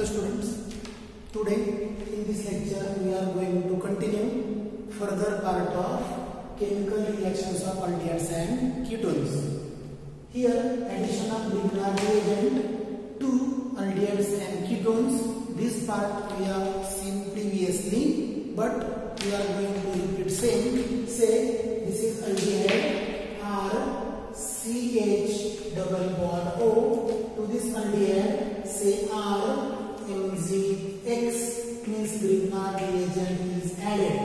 Hello students, today in this lecture we are going to continue further part of chemical reactions of aldehydes and ketones. Here addition of Grignard reagent to aldehydes and ketones, this part we have seen previously, but we are going to repeat same. Say this is aldehyde R CH double bond O, to this aldehyde say R MgX means Grignard reagent is added.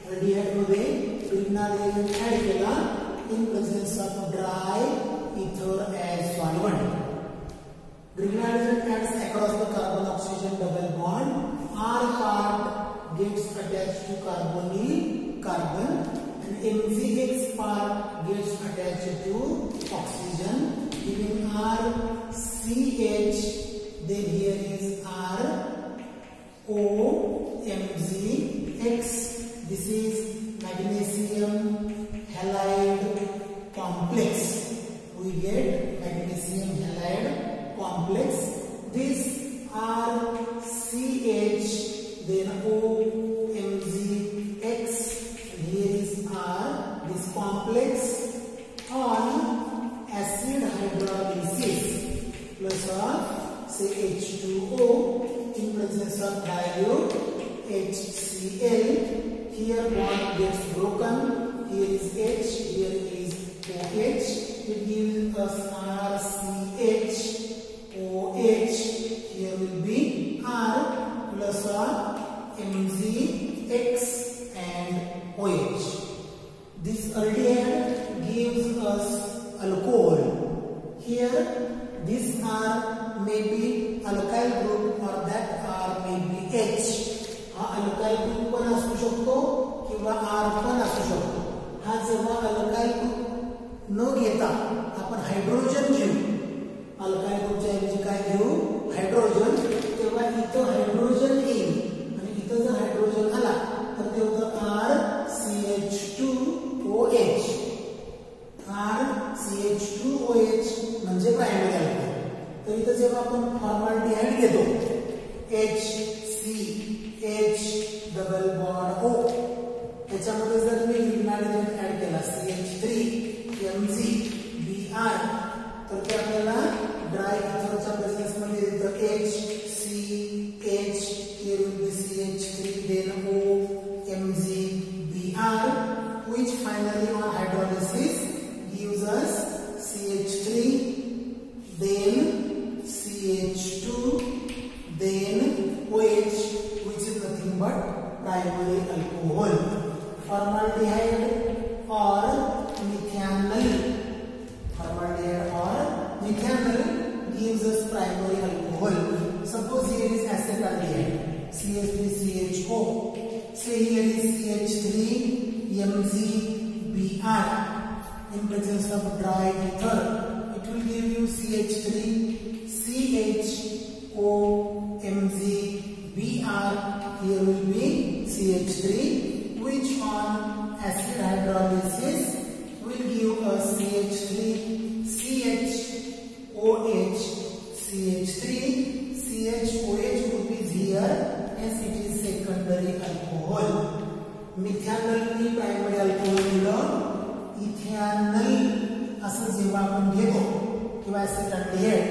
Aldehyde मध्ये Grignard reagent add केला in presence of dry ether as solvent. Grignard reagent adds across the carbon oxygen double bond. R part gets attached to carbonyl carbon and MgX part gets attached to oxygen, giving RCH. Then here is R O MgX. This is magnesium halide complex. We get magnesium halide complex. This RCH, then OMgX, and here is R. This complex on acid hydrolysis plus of say H2O in presence of dilute HCl. Here bond gets broken. Here is H, here is OH. It gives us RCH OH. Here will be R plus or MgX and OH. This aldehyde gives us alcohol. Here this R may be alkyl group or that R may be H. हा alkyl group पण असू शकतो किंवा R पण असू शकतो. हा जेव्हा alkyl group न घेता आपण हायड्रोजन घेऊ, alkyl ग्रुपच्या ऐवजी काय घेऊ, हायड्रोजन, तेव्हा इथं हायड्रोजन येईल आणि इथं जर हायड्रोजन आला तर ते होतं RCH2OH. RCH2OH म्हणजे प्रायमरी अल्कोहोल. तर इथं जेव्हा आपण फॉर्मल्डिहाइड घेतो HCH डबल बॉन्ड O, त्याच्यामध्ये जर मी ग्रिग्नार्ड एजंट ऍड केला CH3MgBr, तर ते आपल्याला ड्राय इथरच्या प्रेझेन्स मध्ये येतं HCH, here will be CH3 then OMgBr, which finally on hydrolysis gives us CH3 then CH2 then OH, which is nothing but primary alcohol. Formaldehyde or methanol, formaldehyde or methanol gives us primary alcohol. Suppose here is acetaldehyde CH3CHO. Say here is CH3MgBr in presence of dry ether. It will give you CH3CHOMgBr. Here will be CH3, which on acid hydrolysis will give us CH3CHOH. CH3CHOH will be here as it is secondary alcohol. Methanol ni primary alcohol मिळून ethanol असं जेव्हा आपण घेतो किंवा acetaldehyde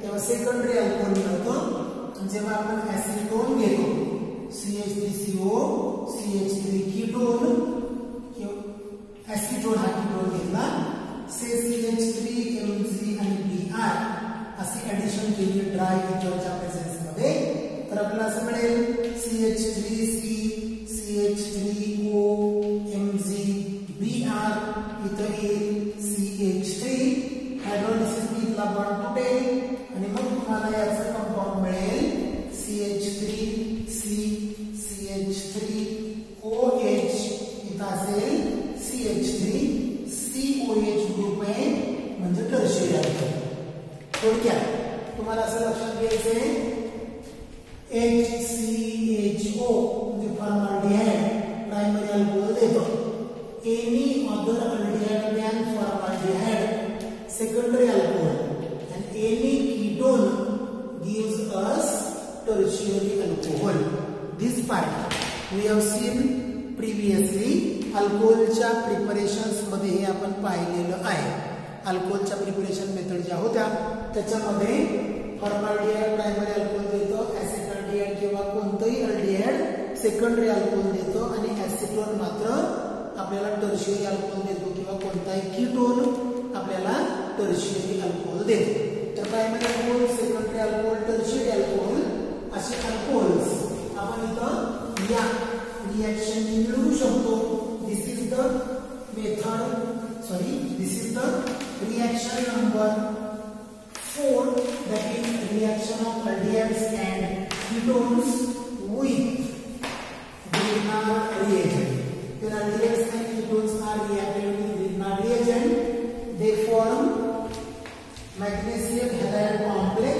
तेव्हा secondary alcohol मिळतो. जेव्हा आपण एसिटोन घेतो CH3CO CH3 कीटोन किंवा एसिटोन हा कीटोन घेतला से CH3Mg आणि Br असे ऍडिशन केली ड्राय इथरच्या प्रेझेन्स मध्ये, तर आपल्याला असं मिळेल CH3C CH3O MgBr. इथं येईल CH3, हायड्रोलिसिस नी इथला बॉन्ड तुटेल आणि मग तुम्हाला याचं कंपाऊंड मिळेल CH3C CH3OH. इथं असेल CH3COH ग्रुप आहे म्हणजे टर्शियरी अल्कोहोल. थोडक्यात तुम्हाला असं लक्षात घ्यायचंय HCHO म्हणजे फॉर्मल्डिहाइड प्रायमरी अल्कोहोल देतो. Any other aldehyde than formaldehyde secondary alcohol and any ketone gives us alcohol. This part we have seen previously. अल्कोहोलच्या प्रिपरेशन्स मध्ये हे आपण पाहिलेलं आहे. अल्कोहोलच्या प्रिपरेशन मेथड ज्या होत्या त्याच्यामध्ये फॉर्मल्डिहाइड प्रायमरी अल्कोहोल देतो, ऍसिटल्डिहाइड किंवा कोणतंही अल्डिहाइड सेकंडरी अल्कोहोल देतो आणि ऍसिटोन मात्र आपल्याला टर्शियरी अल्कोहोल देतो किंवा कोणताही कीटोन आपल्याला टर्शियरी अल्कोहोल देतो. तर primary alcohol, secondary alcohol, tertiary alcohol असे अल्कोहोल्स आपण इथं या रिएक्शन मिळवू शकतो. This is the method, this is the reaction number 4, that is reaction of aldehydes and ketones with Grignard reagent. When aldehydes and ketones are reacted with Grignard reagent, they form magnesium halide complex.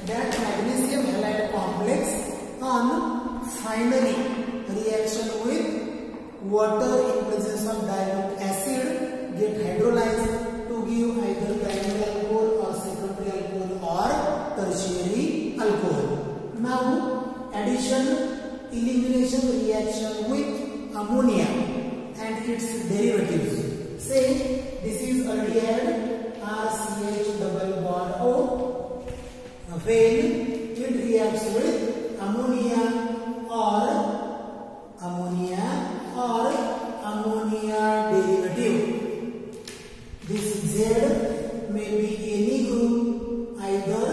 That magnesium halide complex on finally reaction with water in presence of dilute acid get hydrolyzed to give either primary alcohol or secondary alcohol or tertiary alcohol. Now addition elimination reaction with ammonia and its derivatives. Say this is aldehyde RCH double bond O. When it reacts with ammonia or ammonia derivative, this Z may be any group, either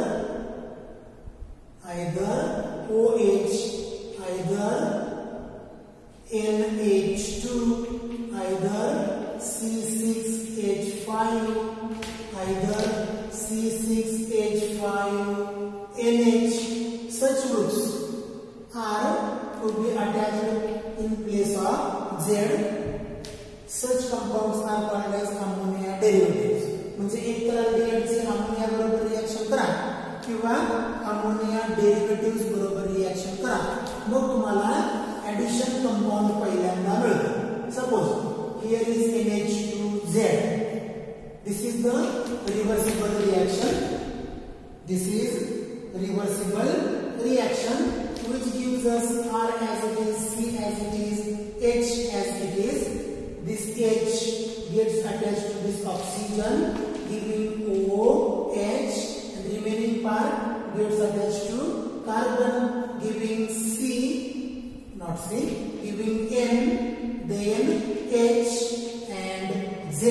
OH, either NH2, either C6H5, either C6H5NH. Such groups are to be attached in place of Z. Such compounds are called as ammonia derivatives. म्हणजे एक तर अल्डिहाइडचे ammonia बरोबर reaction करा किंवा ammonia derivatives बरोबर reaction करा, मग तुम्हाला ऍडिशन कंपाऊंड पहिल्यांदा मिळतो. Suppose here is NH2Z. This is the reversible reaction. This is reversible reaction which gives us R as it is, C as it is, H as it is. This H gets attached to this oxygen, giving OH, and the remaining part gets attached to carbon, giving C, not C, giving N, then H and Z,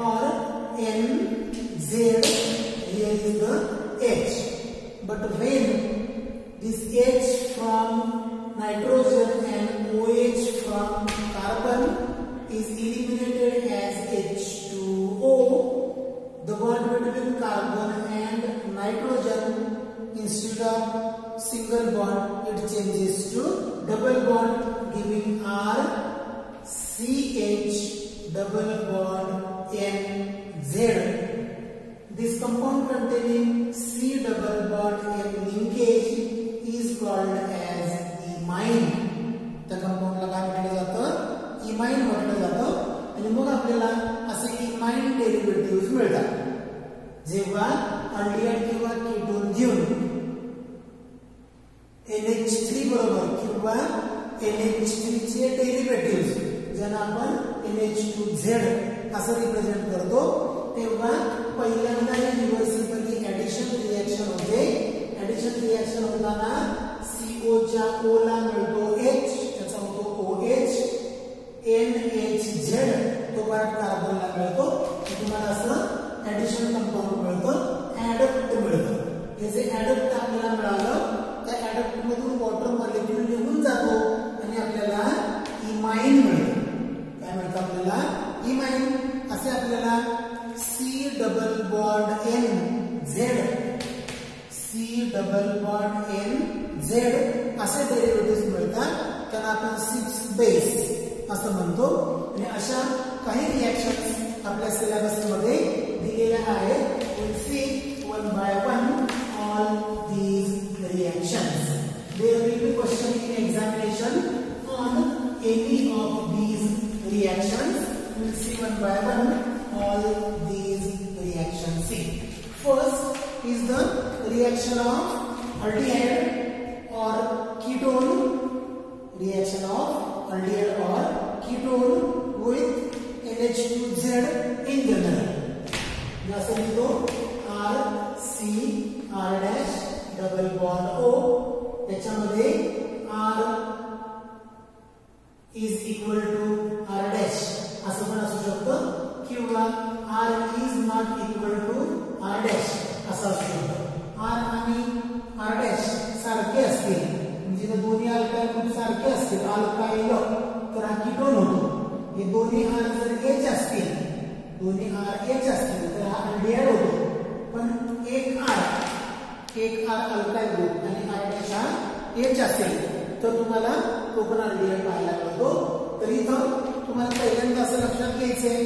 or N, Z. Here is the H. But when this H from nitrogen and OH from carbon is eliminated as H2O, the bond between carbon and nitrogen, instead of single bond, it changes to double bond, giving R CH double bond NZ. This compound containing C double bond N linkage is called as imine. त्या कंपाऊंडला काय म्हटलं जातं? Imine म्हटलं जातं. आणि मग आपल्याला असे इमाइन डेरिव्हेटिव्हज मिळतात जेव्हा अल्डिहाइड किंवा कीटोन घेऊन NH3 बरोबर किंवा NH3 चे डेरिव्हेटिव्हज ज्यांना आपण NH2Z असं रिप्रेझेंट करतो, तेव्हा पहिल्यांदा रिव्हर्सिबली ऍडिशन रिएक्शन होते. ऍडिशन रिएक्शन होताना CO च्या O ला मिळतो H, त्याचा होतो OH, NHZ तो पार्ट कार्बनला मिळतो. तुम्हाला असं ऍडिशन कंपाऊंड मिळतं, ऍडप्ट मिळतं. हे जे ऍडप्ट आपल्याला मिळालं त्या ऍडप्ट मधून वॉटर मॉलिक्यूल निघून जातो आणि आपल्याला इमाइन मिळतं. काय मिळतं आपल्याला? इमाइन. असे आपल्याला C double bond N Z, C double bond N Z असे डेरिव्हेटिव्हज मिळतात. त्यांना आपण 6 बेस असं म्हणतो. आणि अशा काही रिएक्शन्स आपल्या सिलेबस मध्ये दिलेल्या आहेत. we'll see one by one all these reactions. There will be question in examination on any of these reactions. We'll see one by one all these reactions. See, first is the reaction of aldehyde or ketone, reaction of aldehyde or ketone with NH2Z in general. जैसे लिखो R dash double bond O, त्याच्यामध्ये R is equal to R dash असं पण असू शकतं किंवा R is not equal to R dash असं असू शकतं. R आणि R dash सारखे असतील म्हणजे दोन्ही अल्काईल ग्रुप सारखे असतील अल्काईल तर हा कीटोन होतो. हे दोन्ही R जर H असतील तर हा अल्डिहाइड होतो. पण एक R अल्काईल ग्रुप आणि R dash हा H असेल तर तुम्हाला तो पण अल्डिहाइड पाहायला मिळतो. तर इथं तुम्हाला पहिल्यांदा असं लक्षात घ्यायचंय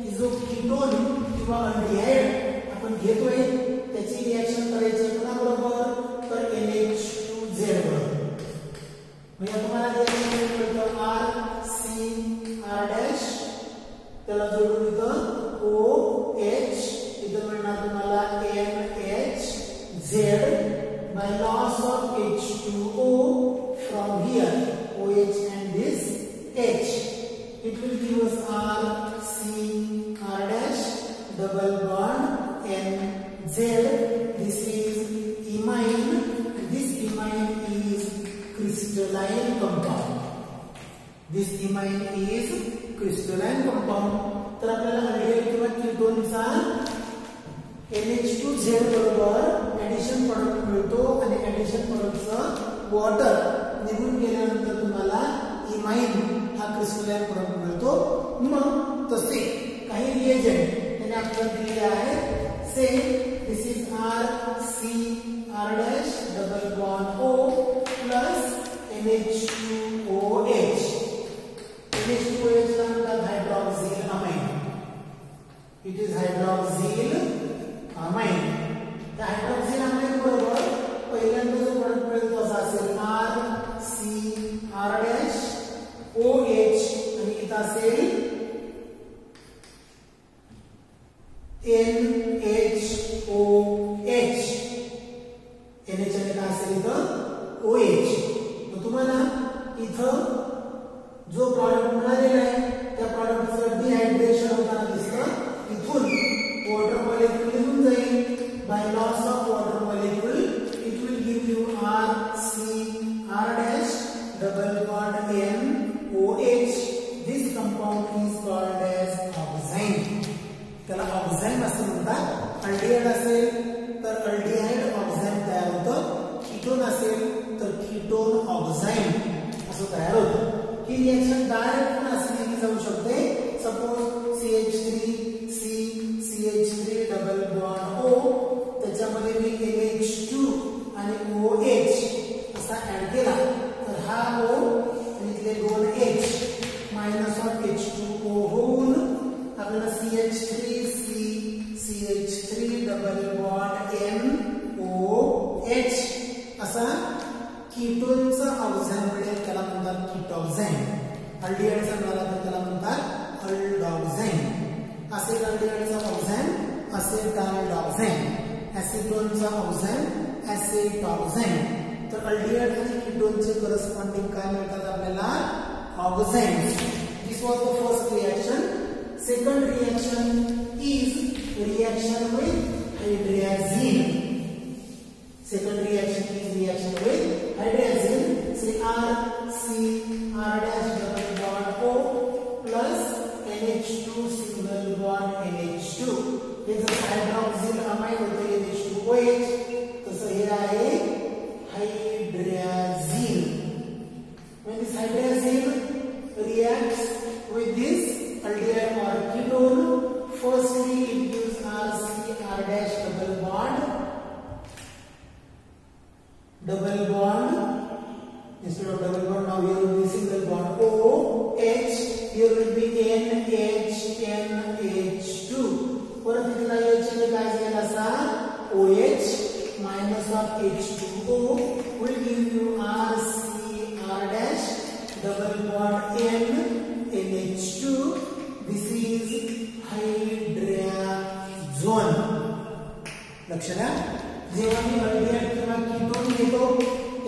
की जो कीटोन किंवा अल्डिहाइड आपण घेतोय त्याची रिएक्शन करायची कोणाबरोबर तर NH2Z बरोबर. म्हणजे तुम्हाला रिएक्शन मिळतं R dash त्याला जोडून इथं OH इथं मिळणार तुम्हाला NHZ by loss of H2O from here OH and this H. It will give us R dash double bond NZ. This is imine. This imine is crystalline compound. तर आपल्याला aldehyde किंवा कीटोनचा NH2Z बरोबर addition product मिळतो आणि addition प्रोडक्टचं water निघून गेल्यानंतर तुम्हाला imine हा क्रिस्टलाइन प्रोडक्ट मिळतो. मग तसे काही रिएजंट त्याने आपल्याला दिलेले आहेत. से दिस is R dash double bond O plus NH2OH. NH2OH ला म्हणतात hydroxyl amine. It is hydroxyl amine. त्या हायड्रॉक्सिल अमाइन बरोबर पहिल्यांदा जो प्रोडक्ट मिळेल तो असा असेल R dash OH आणि इथं असेल NHOH. NH आणि काय असेल इथं OH. मग तुम्हाला इथं जो प्रॉडक्ट मिळालेला आहे त्या प्रॉडक्टचं डिहायड्रेशन होताना दिसतं. इथून वॉटर मॉलिक्यूल निघून जाईल. By loss of water molecule it will give you R dash double bond NOH. This compound is called as oxime. त्याला ऑक्झाईम असं म्हणतात. अल्डिहाइड असेल तर अल्डिहाइड ऑक्झाईम तयार होतं. कीटोन असेल तर कीटोन ऑक्झाईम असं तयार होतं. ही रिएक्शन डायरेक्ट पण अशी केली जाऊ शकते. Suppose CH3 double bond O त्याच्यामध्ये मी NH2 आणि OH असा ऍड केला तर हा O आणि इथले दोन H मायनस ऑफ H2O होऊन आपल्याला CH3 डबल बॉन्ड NOH असा कीटोनचा ऑक्झाईम मिळेल. त्याला म्हणतात कीटॉक्झाईम. अल्डिहाइडचा मिळाला तर त्याला म्हणतात अल्डॉक्झाईम. असेट अल्डिहाइडचा ऑक्झाईम असेटाल्डॉक्झाईम. ऍसिटोनचा ऑक्झाईम ऍसेटॉक्झाईम. तर अल्डिहाइड आणि कीटोनचे करस्पॉन्डिंग काय मिळतात आपल्याला oximes. This was the first reaction. Second reaction is reaction with hydrogen. Second reaction is reaction with hydrazine. Say R dash double bond O plus NH2 single bond NH2. This is hydroxyl amine with NH2OH. So here आहे hydrazine. When this hydrazine reacts with this aldehyde or ketone, firstly it gives R dash double bond instead of double bond now here will be single bond OH. Here will be NH2. परत इथला H ने काय झालं असा OH minus of H2O will give you R dash double bond NH2. This is hydrazone. लक्ष द्या. जेव्हा मी aldehyde किंवा कीटोन घेतो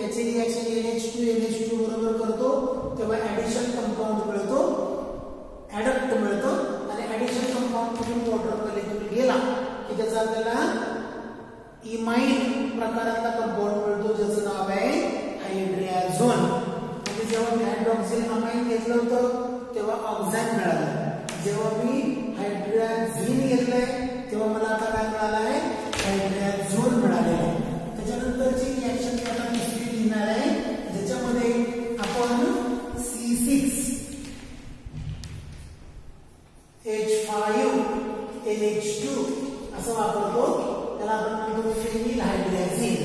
याची रिएक्शन NH2 बरोबर करतो तेव्हा ऍडिशन कंपाऊंड मिळतो, ऍडक्ट मिळतो आणि ऍडिशन कंपाऊंड मधून वॉटर मॉलिक्यूल गेला की त्याचा आपल्याला इमाइन प्रकारातला कंपाऊंड मिळतो ज्याचं नाव आहे हायड्रॅझोन. म्हणजे जेव्हा मी हायड्रॉक्सिल अमाइन घेतलं होतं तेव्हा ऑक्झॅन मिळालं, जेव्हा मी हायड्रॅझिन घेतलंय तेव्हा मला आता काय मिळालं आहे, हायड्रॅझोन मिळालेलं आहे. त्याच्यानंतरची रिएक्शन आता दुसरी लिहिणार आहे ज्याच्यामध्ये आपण C6H5NH2 असं वापरतो, त्याला आपण म्हणतो phenyl hydrazine.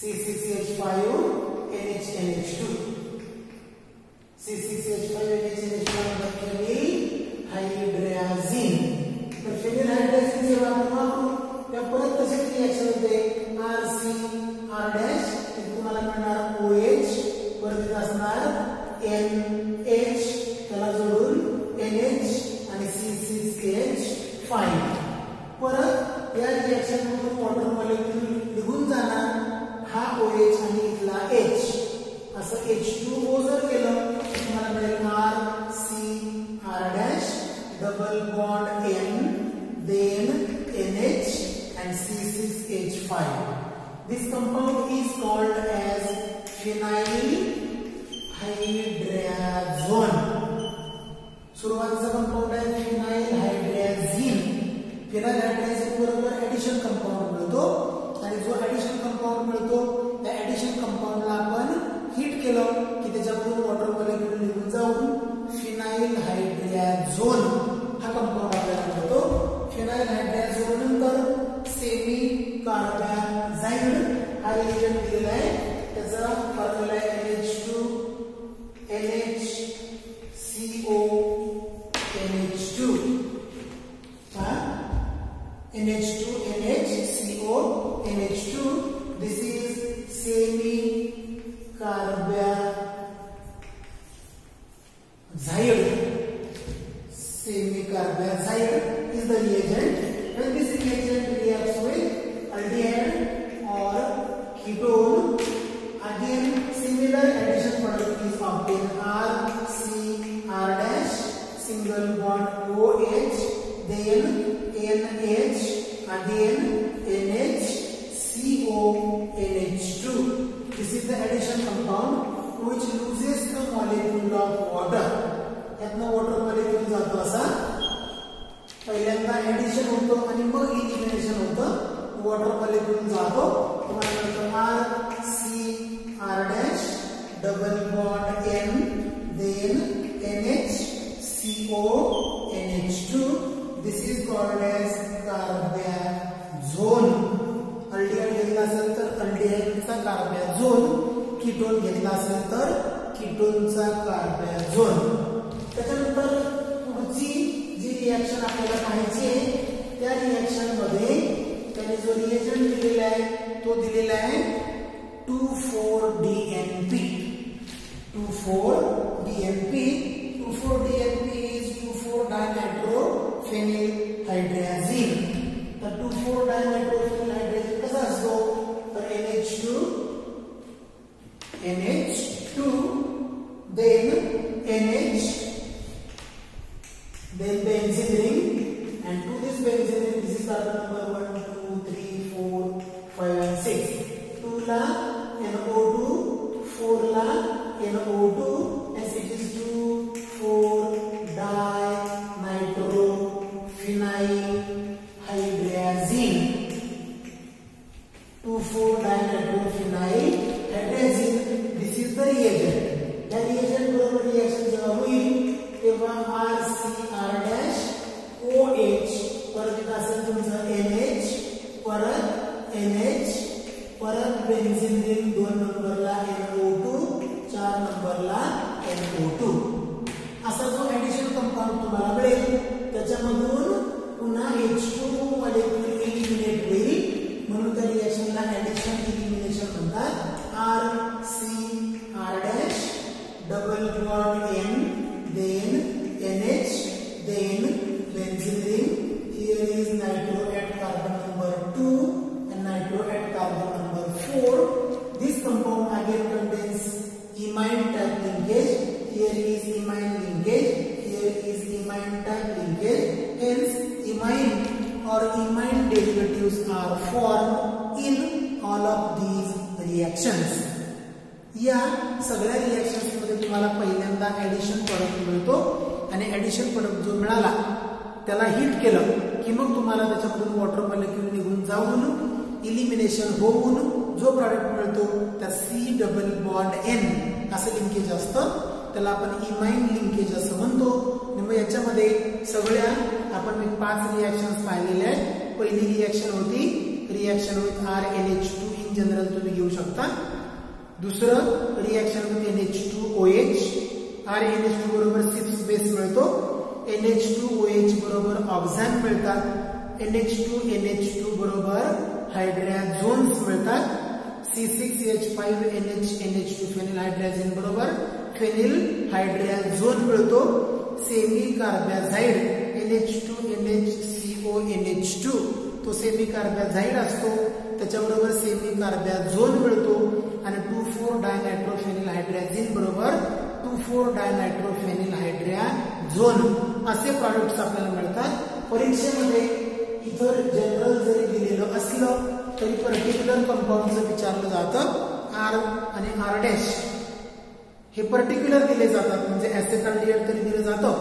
C6H5NH2 C6H5NH2 phenyl hydrazine. तर फेनिल हायड्रॅझिन जेव्हा आपण वापरू तेव्हा परत तशीच रिएक्शन होते, RC R' तुम्हाला मिळणार OH, परत असणार NH, त्याला जोडून NH आणि C6H5. परत या रिएक्शन मधून वॉटर मॉलिक्यूल निघून जाणार, हा OH आणि इथला H असं H2O जर केलं तर तुम्हाला मिळेल RCR' double bond N then NH and C6H5. This compound is called as phenyl hydrazone. सुरुवातीचा कंपाऊंड आहे फिनाइल हायड्रॅझिन. फिनाइल हायड्रॅझिन बरोबर ऍडिशन कंपाऊंड मिळतो आणि जो ऍडिशन कंपाऊंड मिळतो त्या ऍडिशन कंपाऊंडला आपण हीट केलं की त्याच्यामधून वॉटर मॉलिक्यूल निघून जाऊन फिनाइल हायड्रॅझोन हा कंपाऊंड आपल्याला मिळतो. फिनाइल हायड्रॅझोन नंतर सेमी कार्बॅझाइड हा रिएजंट दिलेला आहे, त्याचा फॉर्म्युला आहे NH2NHCO NH2 NH2NHCO NH2. This is semi carbaxide. Semi carbaxide is the reagent. When this reagent reacts with aldehyde or ketone, again similar addition product is obtained, RCR' single bond OH, then NH, again NH, CO, NH2. This is the addition compound which loses the molecule of water. यातनं water molecule जातो असा, पहिल्यांदा addition होतं आणि मग elimination होतं, water molecule जातो, तुम्हाला मिळतो RCR' double bond N then NH, CO, NH2. This is called as carbazone. Aldehyde घेतला असेल तर अल्डिहाइडचा कार्बॅझोन, कीटोन घेतला असेल तर कीटोनचा कार्बॅझोन. त्याच्यानंतर पुढची जी रिएक्शन आपल्याला पाहायची आहे त्या रिएक्शन मध्ये त्याने जो रिएजंट दिलेला आहे तो दिलेला आहे 2,4-DNP. 2,4-DNP. 2,4-DNP is 2,4-dinitrophenyl hydrazine. तर 2,4-dinitrophenyl hydrazine कसा असतो, तर NH2 then NH, then benzene ring, and to this benzene ring this is carbon number 1, 2, 3, 4, 5 and 6. 2 ला NO2, 4 ला NO2, and it is 2,4-dinitrophenyl hydrazine. 2,4-dinitrophenyl hydrazine. This is the reagent. The reagent बरोबर reaction जेव्हा होईल तेव्हा RCR' OH, परत असेल तुमचं NH, परत NH, परत बेन्झीन रिंग 2 नंबरला NO2, 4 नंबरला is imine linkage, here is imine type linkage. Hence, imine or imine derivatives are formed in all of these reactions. या सगळ्या रिएक्शन्स मध्ये तुम्हाला पहिल्यांदा ऍडिशन प्रोडक्ट मिळतो आणि ऍडिशन प्रोडक्ट जो मिळाला त्याला हीट केलं की मग तुम्हाला त्याच्यामधून वॉटर मॉलिक्यूल निघून जाऊन इलिमिनेशन होऊन जो प्रॉडक्ट मिळतो त्या C+N असं लिंकेज असतं, त्याला आपण इमाइन लिंकेज असं म्हणतो. आणि मग याच्यामध्ये सगळ्या आपण 5 रिएक्शन्स पाहिलेल्या आहेत. पहिली रिएक्शन होती reaction with RNH2 in general तुम्ही घेऊ शकता. दुसरं रिएक्शन विथ NH2OH, RNH2 बरोबर 6 बेस मिळतो, NH2OH बरोबर ऑक्झॅन मिळतात, NH2NH2 बरोबर हायड्रोजन्स मिळतात, C6H5NH2 फेनिल हायड्रोजन बरोबर फेनिल हायड्रोजन मिळतो, सेमी कार्बॅझाइड NH2NHCONH2 तो सेमी कार्बॅझाइड असतो, त्याच्याबरोबर सेमी कार्बॅझोन मिळतो आणि 2,4-डायनायट्रोफेनिल हायड्रोजन बरोबर 2,4-डायनायट्रोफेनिल हायड्रोजन असे प्रॉडक्ट्स आपल्याला मिळतात. परीक्षेमध्ये इतर जनरल जरी दिलेलं असलं तरी पर्टिक्युलर कंपाऊंडचं विचारलं जातं. R आणि R' हे पर्टिक्युलर दिले जातात, म्हणजे ऍसेटल्डिहाइड तरी दिलं जातं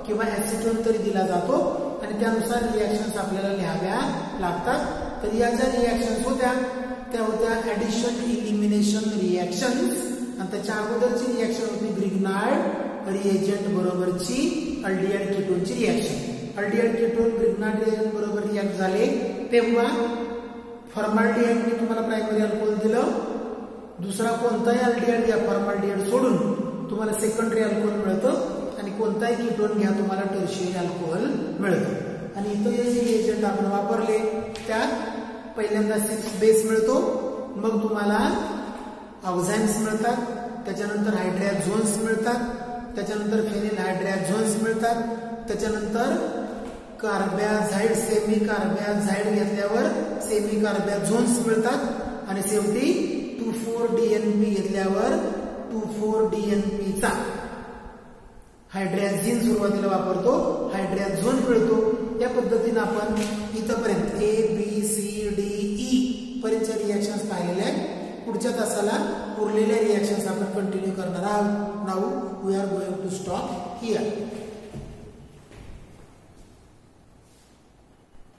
किंवा ऍसिटोन तरी दिला जातो आणि त्यानुसार रिएक्शन्स आपल्याला लिहाव्या लागतात. तर या ज्या रिएक्शन्स होत्या त्या होत्या ऍडिशन इलिमिनेशन रिएक्शन्स आणि त्याच्या अगोदरची रिएक्शन होती ग्रिग्नार्ड रिएजंट बरोबरची अल्डिहाइड कीटोनची reaction. Aldehyde ketone Grignard reagent बरोबर रिएक्ट झाले तेव्हा फॉर्माल्डिहाइडने तुम्हाला प्रायमरी अल्कोहोल दिलं, दुसरा कोणताही अल्डिहाइड या फॉर्माल्डिहाइड सोडून तुम्हाला सेकंडरी अल्कोहोल मिळतं आणि कोणताही कीटोन घ्या तुम्हाला टर्शियरी अल्कोहोल मिळतं. आणि इथं हे जे रिएजंट आपण वापरले त्यात पहिल्यांदा 6 बेस मिळतो, मग तुम्हाला ऑक्झॅन्स मिळतात, त्याच्यानंतर हायड्रोजन्स मिळतात, त्याच्यानंतर फेनिल हायड्रोजन्स मिळतात, त्याच्यानंतर कार्बॅझाइड सेमी कार्बॅझाइड घेतल्यावर सेमी कार्बॅझोन्स मिळतात आणि शेवटी 2,4-DNP घेतल्यावर 2,4-DNP चा हायड्रोजन सुरुवातीला वापरतो, हायड्रोजन मिळतो. या पद्धतीने आपण इथपर्यंत ABCDE पर्यंतच्या रिएक्शन्स पाहिलेल्या आहेत. पुढच्या तासाला उरलेल्या रिएक्शन्स आपण कंटिन्यू करणार आहोत. Now we are going to stop here.